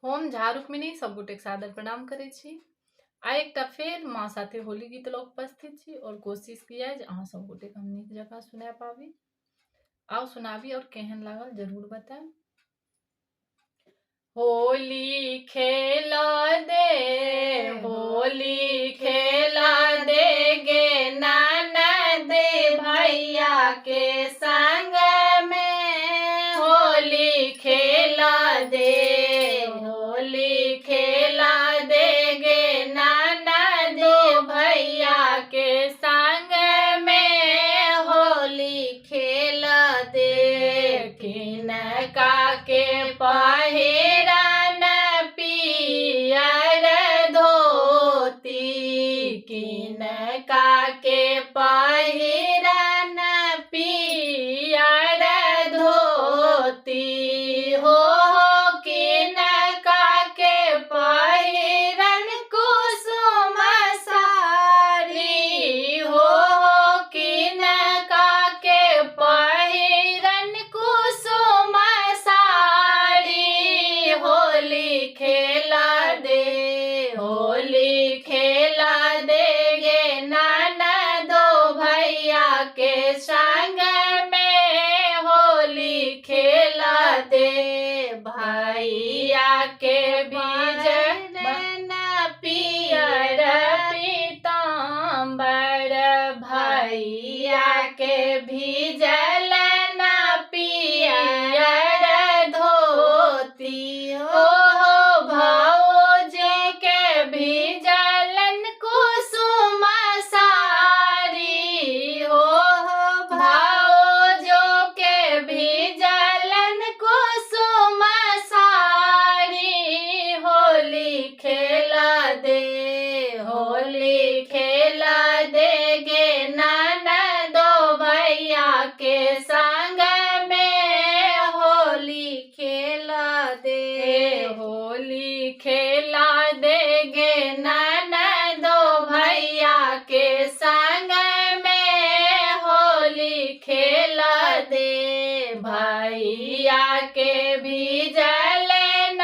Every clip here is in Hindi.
हम झा रुक्मिणी सब गोटे सादर प्रणाम करे छी। आइ एकटा फेर माँ साथे होली गीत लऽ उपस्थित छी और कोशिश किया जे अहाँ सब गोटे हम नीक जकाँ सुना पाबी। आओ सुनाबी और केहन लागल जरूर बताएं। होली खेला दे, होली खेला दे गे ननद भैया के संग में, होली खेला दे, होली खेला दे गे ननद भैया के संग में, होली खेला दे। किनका के पहिरन पियर धोती, किनका के पहिरन पियर धोती हो, किनका के पहिरन कुसुम साड़ी हो, किनका के पहिरन कुसुम साड़ी, होली खेला दे, होली खेला दे गे ननदो भैया के संग में, होली खेला दे। भैया के बीजन पियर पीताम्बर, भैया के भीजल न पियर धोती हो, भौजी के भीजलन कुसुम साड़ी हो, भौजो के भीजलन कुसुम साड़ी, होली खेला दे, होली खेला दे गे ननदो भैया के संग में, होली खेला दे, होली खेला दे गे ननदो भैया के संग में, होली खेला दे। भैया के भीजल न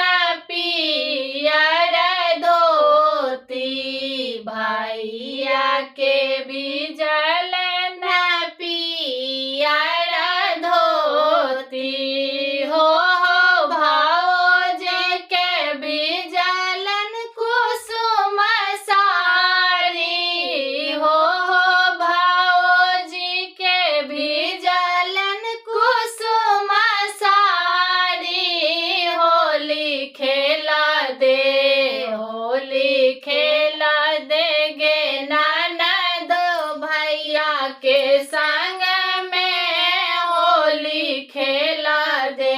पियर धोती, भैया के भीजल न पियर धोती हो, भौजी के भीजलन कुसुम साड़ी हो, भौजी के भीजलन कुसुम साड़ी, होली खेला दे, होली खेला दे गे ननद भैया के संग में, होली खेला दे।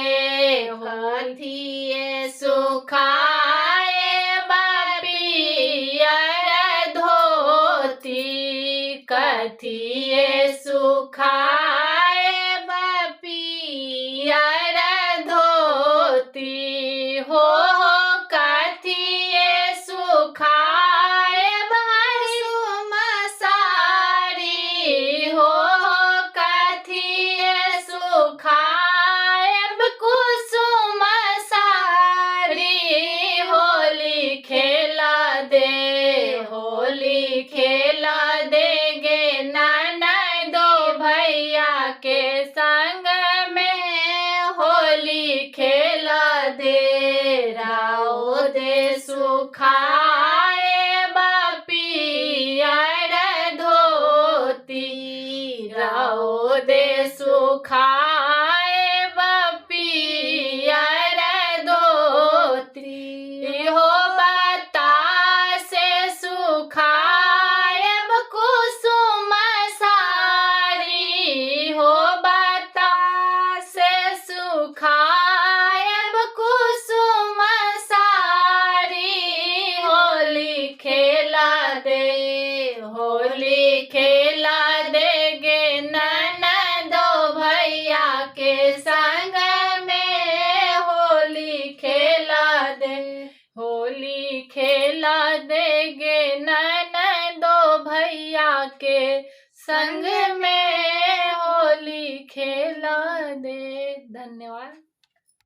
कथिए सुखाए पियर धोती, कथिए सुखाए पियर धोती हो, कथिए सुखाए कुसुम साड़ी हो, कथिए सुखाए कुसुम साड़ी, होली खेला दे, होली खेला दे गे ननदो भैया के संग में, होली खेला दे। राओ दे सुखाए पियर धोती, राओ दे सुखाए पियर धोती हो, बतासे सुखाए कुसुम साड़ी हो, बतासे सुखाए कुसुम साड़ी, होली खेला दे, होली खेला दे गे ननदो भैया के संग में, होली खेला दे, होली खेला दे गे ननदो भैया के संग में, होली खेला